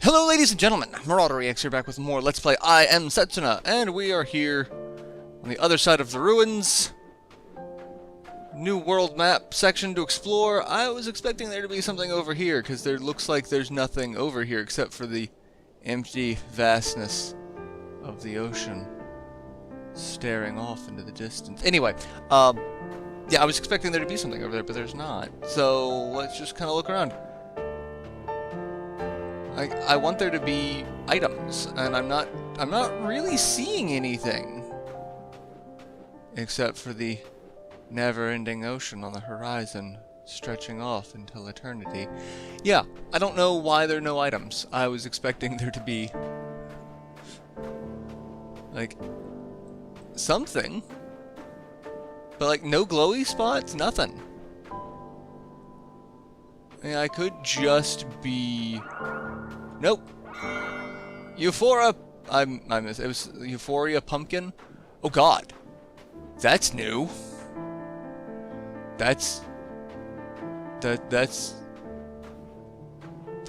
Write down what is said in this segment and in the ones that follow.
Hello ladies and gentlemen, MarauderEX here back with more Let's Play I Am Setsuna, and we are here on the other side of the ruins. New world map section to explore. I was expecting there to be something over here, because there looks like there's nothing over here except for the empty vastness of the ocean staring off into the distance. Anyway, yeah, I was expecting there to be something over there, but there's not. So let's just kind of look around. I want there to be items, and I'm not really seeing anything except for the never-ending ocean on the horizon stretching off until eternity. Yeah, I don't know why there are no items. I was expecting there to be like something, but like no glowy spots, nothing. Yeah, I could just be. Nope. Euphoria. I missed. It was Euphoria pumpkin. Oh God, that's new. That's.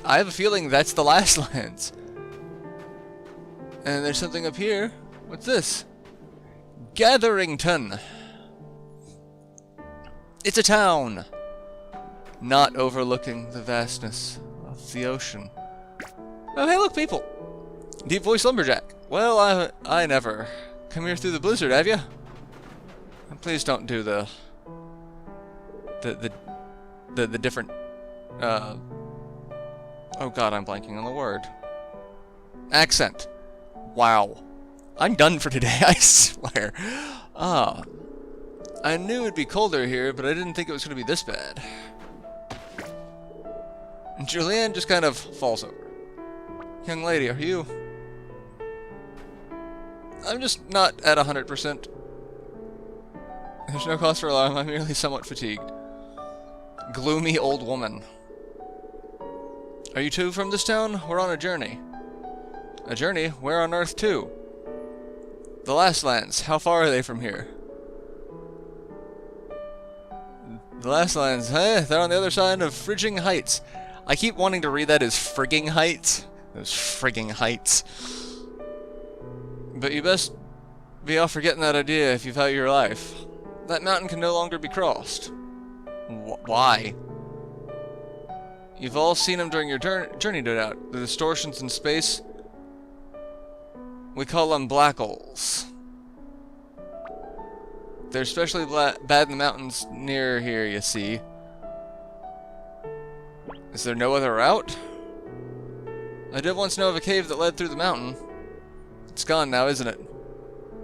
I have a feeling that's the last lands. And there's something up here. What's this? Gatherington. It's a town, not overlooking the vastness of the ocean. Oh, hey, look, people! Deep voice lumberjack. Well, I never come here through the blizzard, have you? Please don't do the different. Oh God, I'm blanking on the word. Accent. Wow, I'm done for today. I swear. I knew it'd be colder here, but I didn't think it was going to be this bad. And Julianne just kind of falls over. Young lady, are you? I'm just not at 100%. There's no cause for alarm, I'm merely somewhat fatigued. Gloomy old woman. Are you two from this town? We're on a journey. A journey? Where on earth to? The Last Lands. How far are they from here? The Last Lands, they're on the other side of Frigging Heights. I keep wanting to read that as Frigging Heights. Those frigging heights. But you best be off forgetting that idea if you value your life. That mountain can no longer be crossed. Why? You've all seen them during your journey, no doubt. The distortions in space. We call them black holes. They're especially bad in the mountains near here, you see. Is there no other route? I did once know of a cave that led through the mountain. It's gone now, isn't it?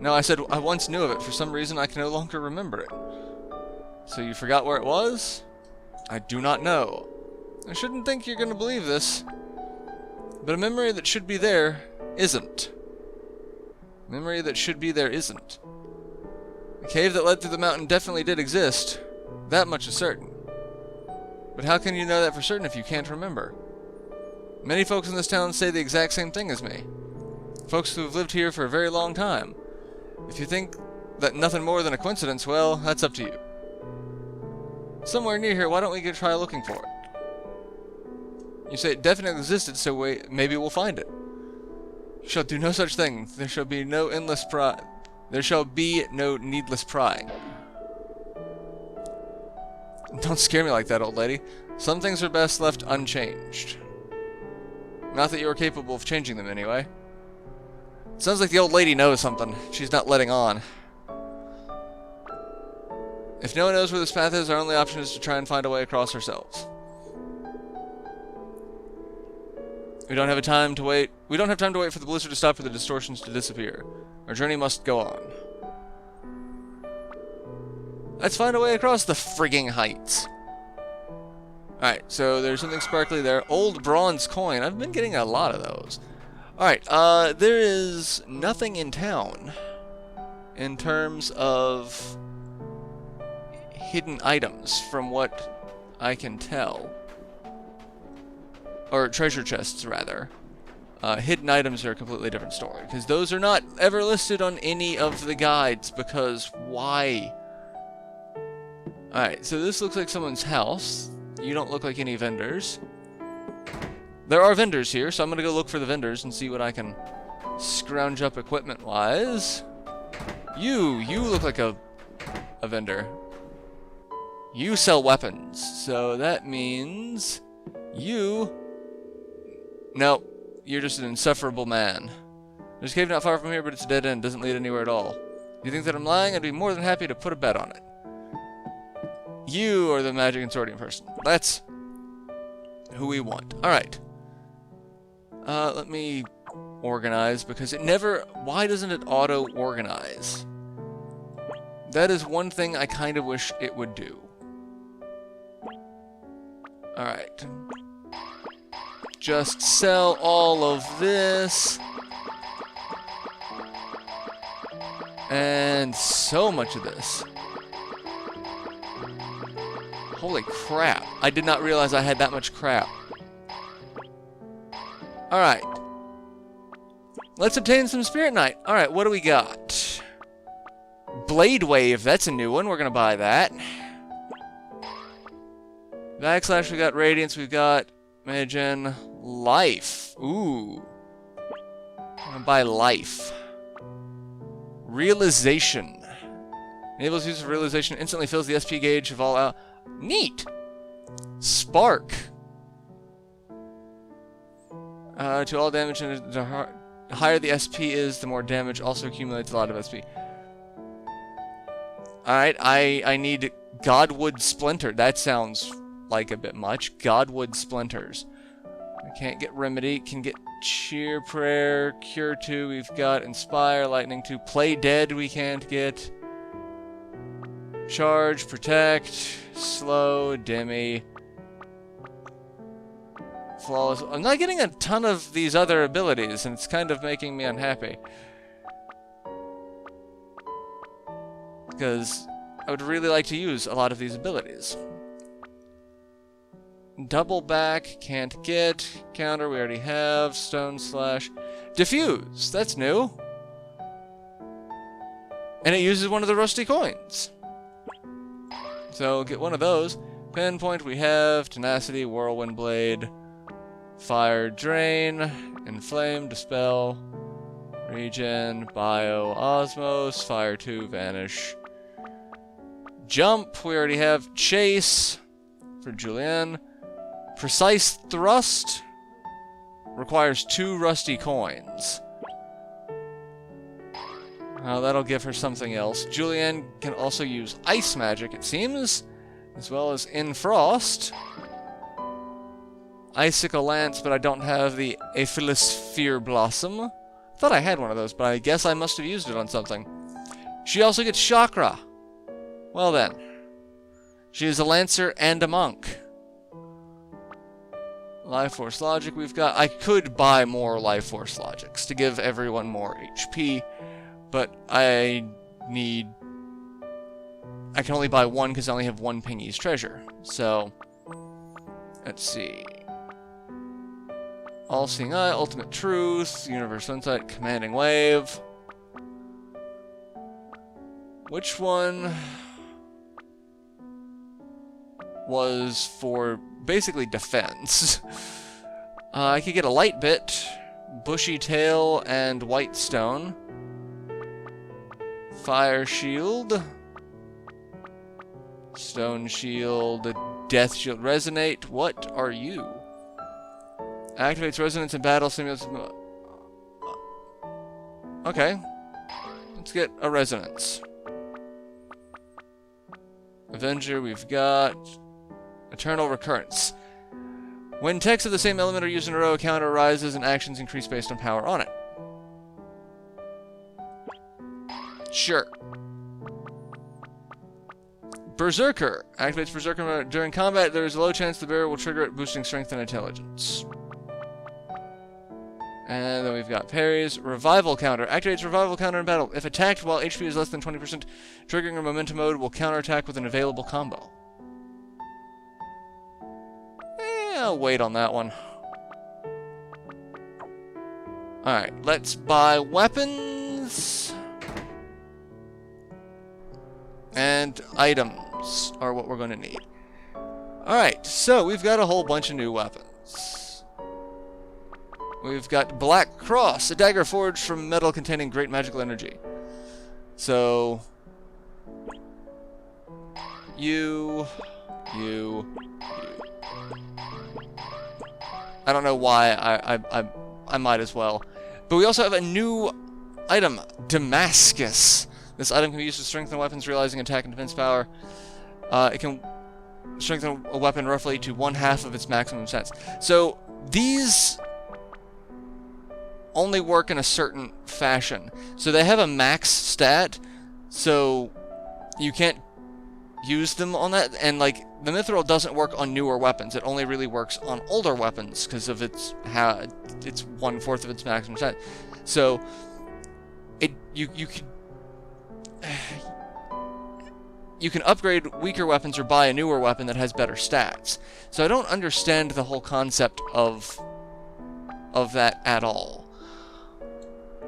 No, I said I once knew of it. For some reason, I can no longer remember it. So you forgot where it was? I do not know. I shouldn't think you're going to believe this. But a memory that should be there isn't. A memory that should be there isn't. The cave that led through the mountain definitely did exist. That much is certain. But how can you know that for certain if you can't remember? Many folks in this town say the exact same thing as me. Folks who have lived here for a very long time. If you think that nothing more than a coincidence, well, that's up to you. Somewhere near here, why don't we try looking for it? You say it definitely existed, so maybe we'll find it. Shall do no such thing. There shall be no endless There shall be no needless prying. Don't scare me like that, old lady. Some things are best left unchanged. Not that you are capable of changing them, anyway. Sounds like the old lady knows something. She's not letting on. If no one knows where this path is, our only option is to try and find a way across ourselves. We don't have time to wait. We don't have time to wait for the blizzard to stop or the distortions to disappear. Our journey must go on. Let's find a way across the frigging heights. Alright, so there's something sparkly there. Old bronze coin. I've been getting a lot of those. Alright, there is nothing in town in terms of hidden items, from what I can tell. Or treasure chests, rather. Hidden items are a completely different story, because those are not ever listed on any of the guides, because why? Alright, so this looks like someone's house. You don't look like any vendors. There are vendors here, so I'm gonna go look for the vendors and see what I can scrounge up equipment-wise. You look like a vendor. You sell weapons, so that means you... No, you're just an insufferable man. There's a cave not far from here, but it's a dead end, doesn't lead anywhere at all. You think that I'm lying? I'd be more than happy to put a bet on it. You are the magic and sorting person. That's who we want. Alright. Let me organize, because it never... Why doesn't it auto-organize? That is one thing I kind of wish it would do. Alright. Just sell all of this. And so much of this. Holy crap. I did not realize I had that much crap. Alright. Let's obtain some Spirit Knight. Alright, what do we got? Blade Wave, that's a new one. We're gonna buy that. Backslash, we got Radiance, we've got Magian. Life. Ooh. I'm gonna buy Life. Realization. Enables use of Realization, instantly fills the SP gauge of all out. Neat! Spark. To all damage, and the higher the SP is, the more damage also accumulates a lot of SP. Alright, I need Godwood Splinter. That sounds like a bit much. Godwood Splinters. I can't get Remedy. Can get Cheer Prayer. Cure 2 we've got. Inspire. Lightning 2. Play Dead we can't get. Charge. Protect. Slow. Demi. Flawless. I'm not getting a ton of these other abilities, and it's kind of making me unhappy. Because I would really like to use a lot of these abilities. Double back, can't get. Counter, we already have. Stone slash. Diffuse, that's new. And it uses one of the rusty coins. So get one of those. Pinpoint, we have. Tenacity, Whirlwind Blade. Fire, Drain. Inflame, Dispel. Regen, Bio, Osmos. Fire 2, Vanish. Jump, we already have. Chase for Julianne. Precise Thrust requires 2 rusty coins. That'll give her something else. Julianne can also use Ice Magic, it seems, as well as In Frost. Icicle Lance, but I don't have the Aphilus Fear Blossom. I thought I had one of those, but I guess I must have used it on something. She also gets Chakra. Well then. She is a Lancer and a Monk. Life Force Logic we've got. I could buy more Life Force Logics to give everyone more HP, but I can only buy one because I only have one Pingy's Treasure. So, let's see. All-Seeing Eye, Ultimate Truth, Universal Insight, Commanding Wave. Which one was for basically defense? I could get a Light Bit, Bushy Tail, and White Stone. Fire Shield. Stone Shield, Death Shield. Resonate, what are you? Activates resonance in battle, simulates... Okay. Let's get a resonance. Avenger, we've got... Eternal Recurrence. When texts of the same element are used in a row, a counter arises and actions increase based on power on it. Sure. Berserker. Activates Berserker during combat. There is a low chance the bearer will trigger it, boosting strength and intelligence. And then we've got parries. Revival counter. Activates revival counter in battle. If attacked while HP is less than 20%, triggering a momentum mode will counterattack with an available combo. I'll wait on that one. Alright, let's buy weapons. And items are what we're going to need. Alright, so we've got a whole bunch of new weapons. We've got Black Cross, a dagger forged from metal containing great magical energy. So... You... I don't know why, I might as well. But we also have a new item, Damascus. This item can be used to strengthen weapons, realizing attack and defense power. It can strengthen a weapon roughly to 1/2 of its maximum stats. So, these only work in a certain fashion. So they have a max stat, so you can't use them on that, and like the mithril doesn't work on newer weapons. It only really works on older weapons because of it's 1/4 of its maximum stat. So you can upgrade weaker weapons or buy a newer weapon that has better stats. So I don't understand the whole concept of that at all.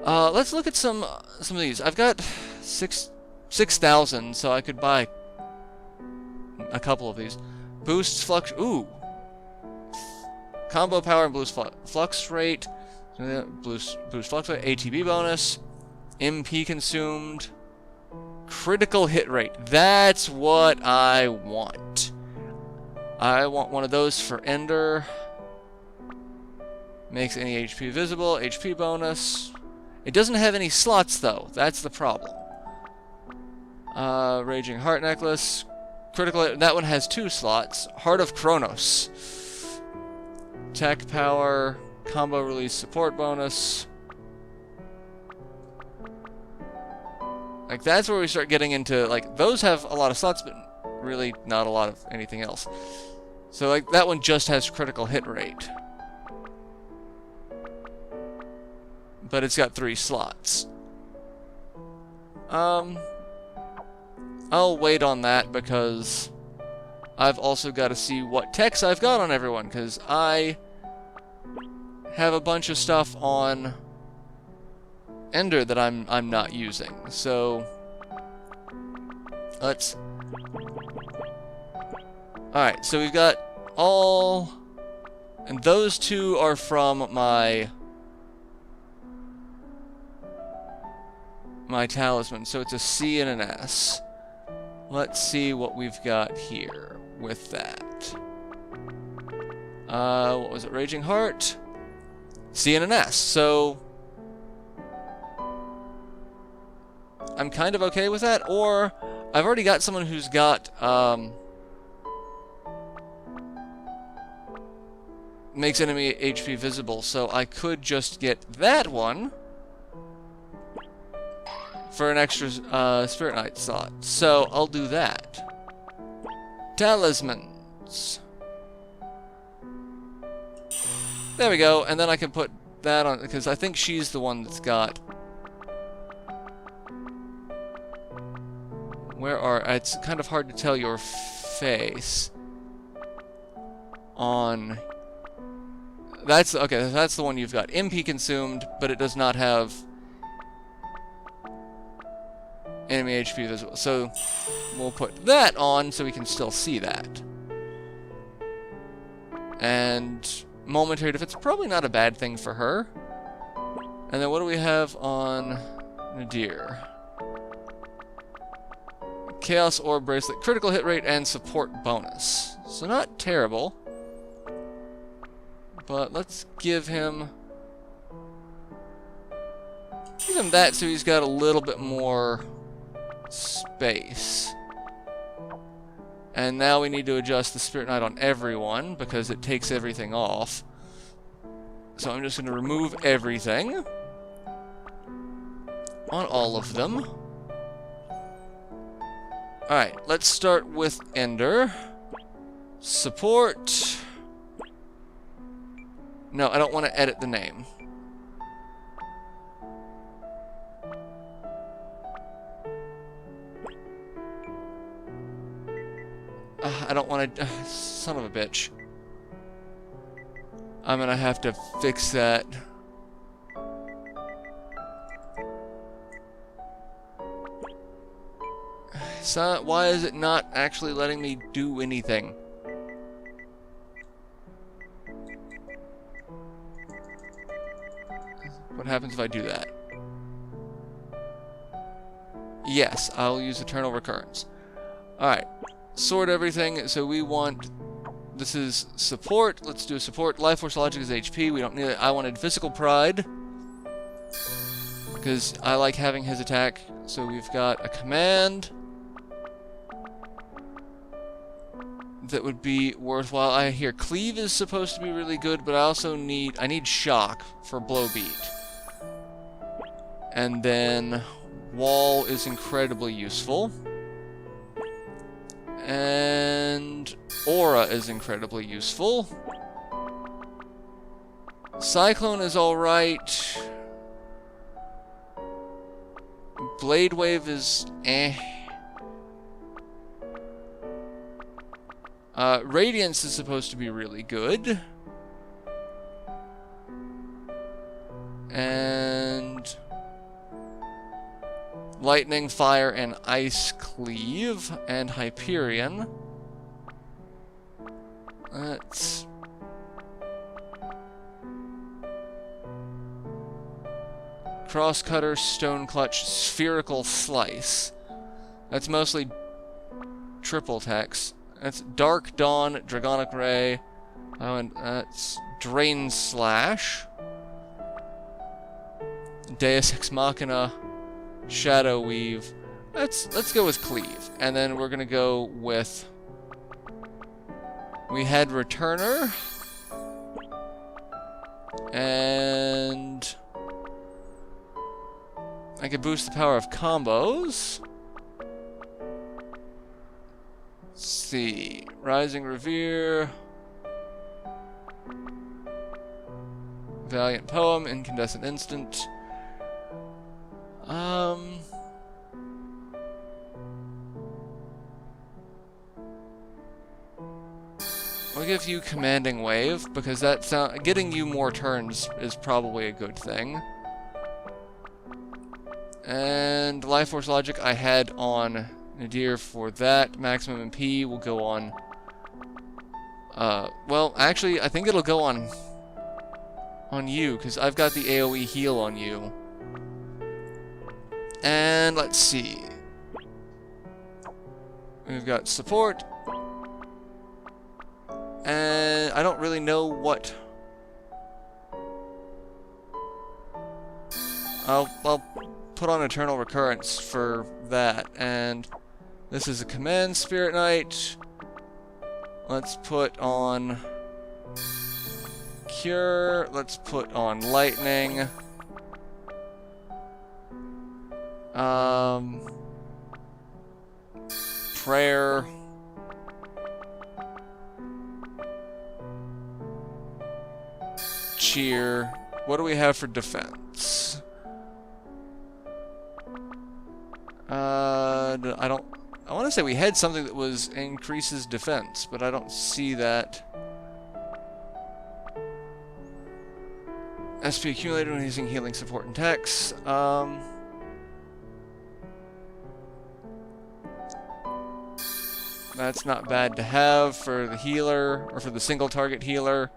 Let's look at some of these. I've got 6,000, so I could buy a couple of these. Boosts flux. Ooh. Combo power and boost flux rate. Boost flux rate. ATB bonus. MP consumed. Critical hit rate. That's what I want. I want one of those for Ender. Makes any HP visible. HP bonus. It doesn't have any slots though. That's the problem. Raging Heart Necklace. Critical. That one has 2 slots. Heart of Kronos. Tech power. Combo release support bonus. Like, that's where we start getting into, like, those have a lot of slots, but really not a lot of anything else. So, like, that one just has critical hit rate. But it's got 3 slots. I'll wait on that because I've also got to see what techs I've got on everyone, because I have a bunch of stuff on Ender that I'm not using. So let's... Alright, so we've got all... And those 2 are from my talisman. So it's a C and an S. Let's see what we've got here with that. What was it? Raging Heart. C and an S. So I'm kind of okay with that. Or I've already got someone who's got makes enemy HP visible. So I could just get that one for an extra Spirit Knight slot. So I'll do that. Talismans. There we go, and then I can put that on, because I think she's the one that's got... It's kind of hard to tell your face on... Okay, that's the one you've got. MP consumed, but it does not have enemy HP visible. So we'll put that on so we can still see that. And momentary defense, probably not a bad thing for her. And then what do we have on Nadir? Chaos Orb Bracelet, critical hit rate, and support bonus. So not terrible. But let's give him that so he's got a little bit more space. And now we need to adjust the Spirit Knight on everyone because it takes everything off. So I'm just going to remove everything on all of them. Alright, let's start with Ender. Support. No, I don't want to edit the name. I don't want to... son of a bitch. I'm gonna have to fix that. So, why is it not actually letting me do anything? What happens if I do that? Yes, I'll use Eternal Recurrence. Alright, sort everything. So we want... This is support. Let's do a support. Life Force Logic is HP. We don't need it. I wanted Physical Pride, because I like having his attack. So we've got a command that would be worthwhile. I hear Cleave is supposed to be really good, but I also need... I need Shock for Blow Beat. And then Wall is incredibly useful. And Aura is incredibly useful. Cyclone is alright. Blade Wave is eh. Radiance is supposed to be really good. And Lightning, Fire, and Ice Cleave, and Hyperion. That's... Crosscutter, Stone Clutch, Spherical Slice. That's mostly triple attacks. That's Dark Dawn, Dragonic Ray. Oh, and that's Drain Slash. Deus Ex Machina. Shadow Weave. Let's go with Cleave. And then we're gonna go with... We had Returner. And... I could boost the power of combos. Let's see. Rising Revere. Valiant Poem, Incandescent Instant. I'll give you Commanding Wave, because getting you more turns is probably a good thing. And Life Force Logic I had on Nadir for that. Maximum MP will go on... well, actually, I think it'll go on you, because I've got the AoE heal on you. And let's see. We've got support. And I don't really know what... I'll put on Eternal Recurrence for that. And this is a command, Spirit Knight. Let's put on Cure. Let's put on Lightning. Prayer. Cheer. What do we have for defense? I want to say we had something that was increases defense, but I don't see that. SP accumulated when using healing support and techs. That's not bad to have for the healer, or for the single target healer.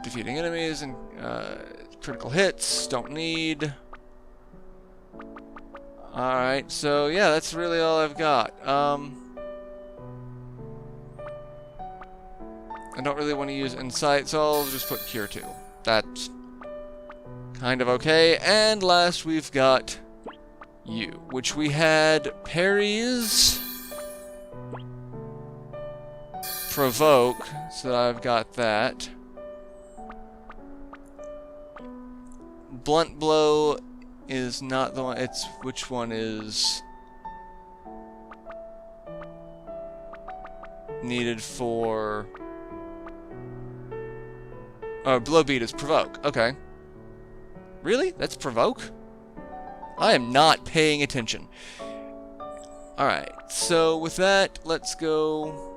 Defeating enemies and critical hits, don't need. Alright, so yeah, that's really all I've got. I don't really want to use Insight, so I'll just put Cure 2. That's kind of okay. And last we've got you, which we had parries, provoke, so I've got that. Blunt blow is not the one, it's which one is needed for... Oh, blow beat is provoke, okay. Really? That's provoke? I am not paying attention. Alright, so with that, let's go...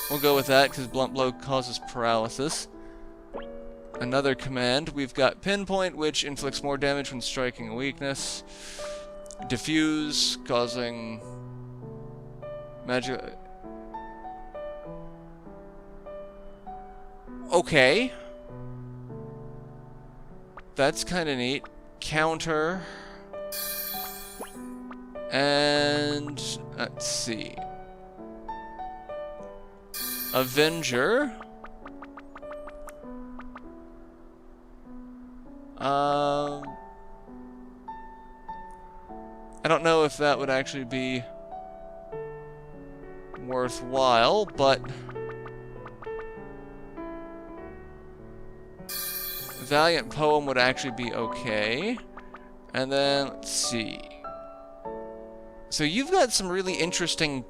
We'll go with that, because blunt blow causes paralysis. Another command, we've got Pinpoint, which inflicts more damage when striking a weakness. Diffuse, causing... magic... Okay. that's kind of neat. Counter. And let's see. Avenger. I don't know if that would actually be worthwhile, but Valiant Poem would actually be okay. And then, let's see. So you've got some really interesting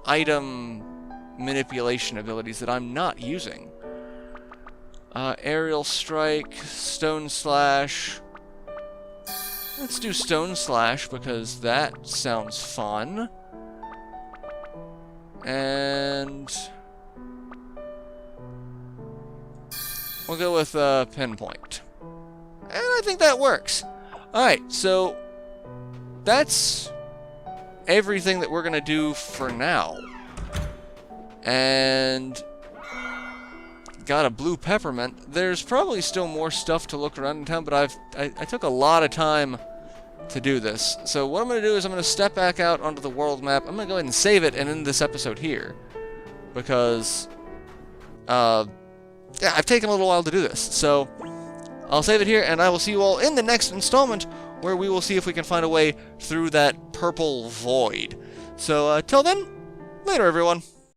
item manipulation abilities that I'm not using. Aerial Strike, Stone Slash. Let's do Stone Slash because that sounds fun. And we'll go with Pinpoint. And I think that works. Alright, so that's everything that we're going to do for now. And got a blue peppermint. There's probably still more stuff to look around in town, but I took a lot of time to do this. So what I'm going to do is I'm going to step back out onto the world map. I'm going to go ahead and save it and end this episode here. Because, yeah, I've taken a little while to do this. So I'll save it here, and I will see you all in the next installment, where we will see if we can find a way through that purple void. So, till then, later everyone.